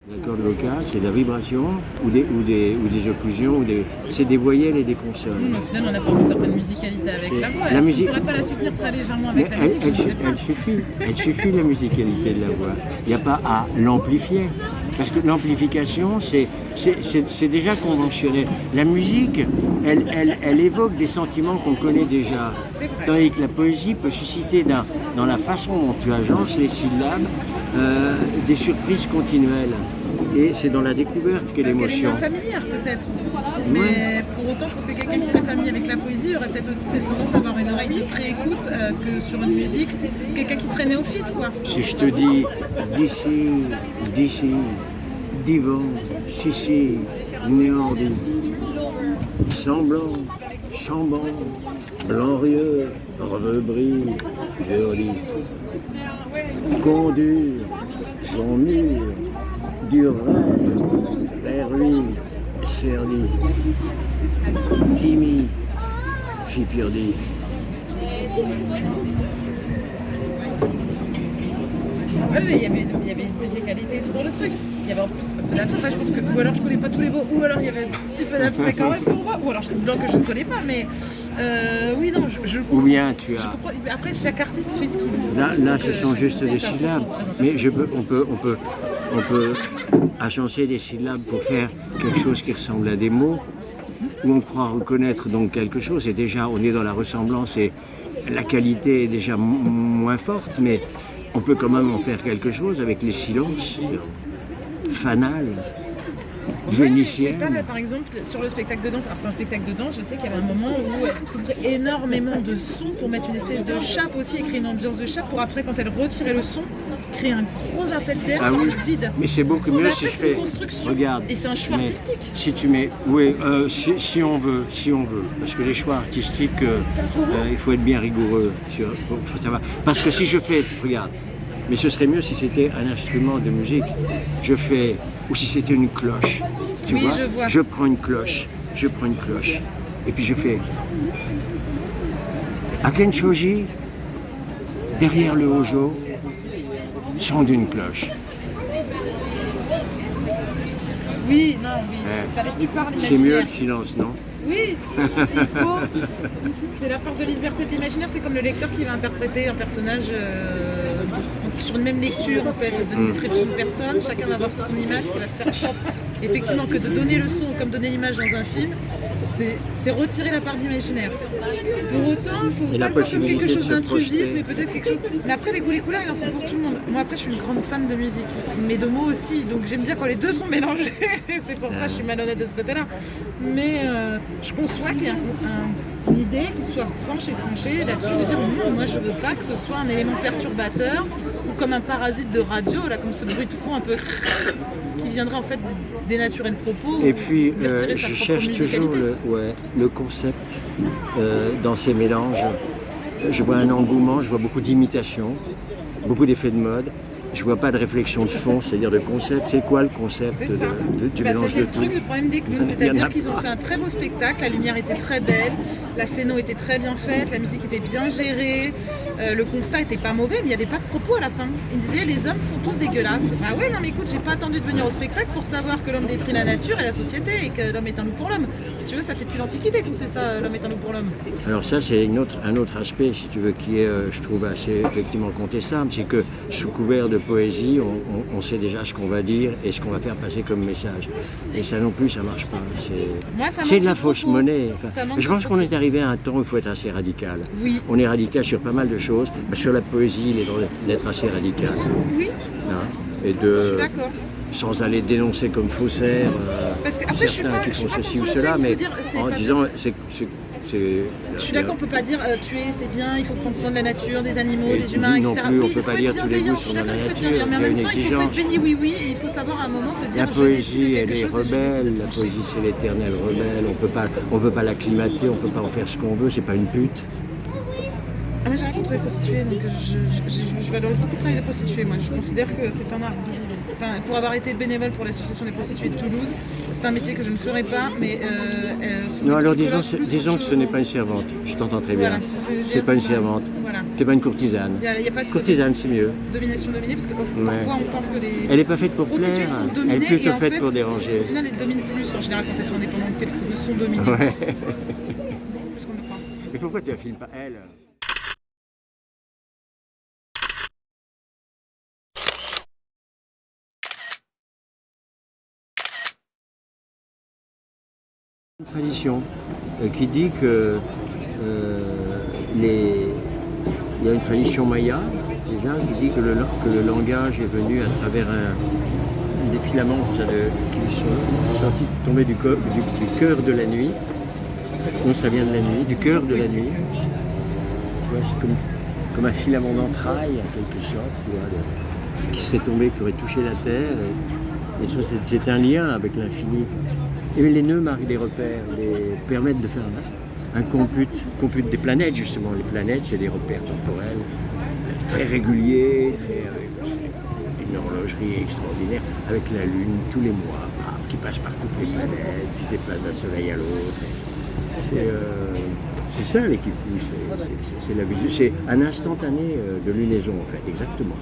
La corde vocale, c'est de la vibration ou des occlusions, c'est des voyelles et des consonnes. Au final, on n'a pas une certaine musicalité avec la voix. Est-ce qu'on ne pourrait pas la soutenir très légèrement avec la musique? Elle suffit la musicalité de la voix. Il n'y a pas à l'amplifier. Parce que l'amplification, c'est déjà conventionnel. La musique, elle évoque des sentiments qu'on connaît déjà. Tandis que la poésie peut susciter dans la façon dont tu agences les syllabes des surprises continuelles. Et c'est dans la découverte qu'est l'émotion. Parce qu'elle est moins familière peut-être aussi. Mais pour autant, je pense que quelqu'un qui serait familier avec la poésie aurait peut-être aussi cette tendance à avoir une oreille de pré-écoute que sur une musique. Quelqu'un qui serait néophyte, quoi. Si je te dis d'ici, divan, Sissi, Néordi, semblant, chambant, blanc-rieux, revebris, joli, condure, son mur, du rêve, vers lui, serli, timide, fipurdi. Ouais, mais il y avait une musicalité pour le truc. Il y avait en plus un peu d'abstrait, je pense que, ou alors je connais pas tous les mots, ou alors il y avait un petit peu d'abstrait quand même pour moi, ou alors c'est blanc que je ne connais pas, mais oui, non, je comprends. Ou bien tu as... Après, chaque artiste fait ce qu'il veut. Là, ce sont juste des syllabes, mais on peut agencer des syllabes pour faire quelque chose qui ressemble à des mots, où on croit reconnaître donc quelque chose, et déjà on est dans la ressemblance, et la qualité est déjà moins forte, mais on peut quand même en faire quelque chose avec les silences fanales, vénitiennes. Je sais pas, là, par exemple, sur le spectacle de danse, alors c'est un spectacle de danse, je sais qu'il y avait un moment où elle couvrait énormément de sons pour mettre une espèce de chape aussi, et créer une ambiance de chape pour après, quand elle retirait le son, créer un gros appel d'air dans le vide. Mais c'est beaucoup mieux si je c'est fais... une construction, Regarde, et c'est un choix artistique. Si tu mets... Oui, si on veut. Parce que les choix artistiques, il faut être bien rigoureux. Faut savoir. Parce que si je fais... Regarde, mais ce serait mieux si c'était un instrument de musique. Je fais... Ou si c'était une cloche. Tu vois, je vois. Je prends une cloche. Et puis je fais... Akenshoji, derrière le hojo, son d'une cloche. Oui, ça laisse plus part l'imaginaire. C'est mieux le silence, non? Oui, il faut. C'est la part de liberté de l'imaginaire, c'est comme le lecteur qui va interpréter un personnage sur une même lecture, en fait, d'une description de personne, chacun va avoir son image qui va se faire propre. Effectivement, que de donner le son comme donner l'image dans un film, c'est retirer la part d'imaginaire. Pour autant, il faut pas le voir comme quelque chose d'intrusif, mais peut-être quelque chose... Mais après, les goûts, les couleurs, il en faut pour tout le monde. Moi, après, je suis une grande fan de musique, mais de mots aussi, donc j'aime bien quand les deux sont mélangés. C'est pour ça que je suis malhonnête de ce côté-là. Mais je conçois qu'il y a une idée qui soit franche et tranchée là-dessus, de dire non, moi, je veux pas que ce soit un élément perturbateur ou comme un parasite de radio, là, comme ce bruit de fond un peu... qui viendrait en fait dénaturer le propos. Et puis, je cherche toujours le concept dans ces mélanges. Je vois un engouement, je vois beaucoup d'imitations, beaucoup d'effets de mode. Je vois pas de réflexion de fond, c'est-à-dire de concept. C'est quoi le concept du mélange de tout? C'était le problème des clowns, c'est-à-dire qu'ils ont fait un très beau spectacle, la lumière était très belle, la scéno était très bien faite, la musique était bien gérée, le constat était pas mauvais, mais il n'y avait pas de propos à la fin. Ils disaient les hommes sont tous dégueulasses. Bah ouais, non mais écoute, j'ai pas attendu de venir au spectacle pour savoir que l'homme détruit la nature et la société et que l'homme est un loup pour l'homme. Si tu veux, ça fait depuis l'Antiquité qu'on sait ça, l'homme est un loup pour l'homme. Alors ça, c'est un autre aspect, si tu veux, qui est, je trouve, assez effectivement contestable, c'est que sous couvert de poésie, on sait déjà ce qu'on va dire et ce qu'on va faire passer comme message. Et ça non plus, ça marche pas. C'est de la fausse monnaie. Enfin, je pense qu'on est arrivé à un temps où il faut être assez radical. Oui. On est radical sur pas mal de choses. Sur la poésie, il est droit d'être assez radical. Oui. Et je suis d'accord. Sans aller dénoncer comme faussaire Parce que, après, certains qui font ceci ou cela, mais en disant Je suis d'accord, on peut pas dire tuer c'est bien, il faut prendre soin de la nature, des animaux, des humains, non etc. plus, on Oui, peut il faut pas être dire tous les bienveillant, goûts je suis sont dans d'accord, la il faut être nature, bienveillant, mais en il y a même une temps, il faut pas être exigence. béni oui et il faut savoir à un moment se dire La je décide de poésie, elle quelque est chose et je décide rebelle, de la trancher. poésie c'est l'éternel rebelle, on peut pas l'acclimater, on peut pas en faire ce qu'on veut, c'est pas une pute. Ah, moi j'ai rien contre les prostituées, donc je valorise beaucoup le travail des prostituées. Moi, je considère que c'est un art de vivre. Enfin, pour avoir été bénévole pour l'association des prostituées de Toulouse, c'est un métier que je ne ferais pas, mais sont Non, des alors psychologues disons, plus disons qu'autre que ce chose, n'est hein. pas une servante, je t'entends très Voilà, bien. tu vois ce que je veux C'est dire, pas une c'est servante, Voilà. c'est pas une courtisane. Il y a pas ce Courtisane c'est mieux. domination dominée, parce que parfois on pense que les Elle n'est pas faite pour prostituées plaire, sont elle est dominées plutôt et en faite fait, pour déranger. au final elles dominent plus en général quand elles sont indépendantes qu'elles ne sont dominées. Ouais. Beaucoup plus qu'on le croit. Et pourquoi tu la filmes pas elle? Une tradition qui dit que il y a une tradition maya déjà qui dit que le langage est venu à travers des filaments qui sont sortis, tombés du cœur de la nuit. Non, ça vient de la nuit, du cœur de la nuit. Tu vois, c'est comme un filament d'entrailles en quelque sorte, tu vois, qui serait tombé, qui aurait touché la terre. Et c'est un lien avec l'infini. Et les nœuds marquent des repères, permettent de faire un compute des planètes justement. Les planètes, c'est des repères temporels très réguliers, avec une horlogerie extraordinaire, avec la Lune tous les mois, qui passe par toutes les planètes, qui se déplace d'un soleil à l'autre. C'est ça l'équipe, c'est la vision, c'est un instantané de lunaison en fait, exactement.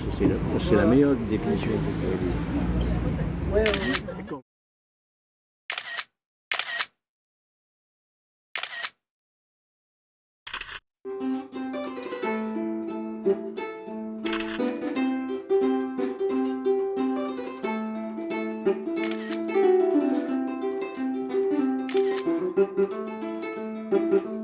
C'est la meilleure définition que je pourrais dire. Thank you.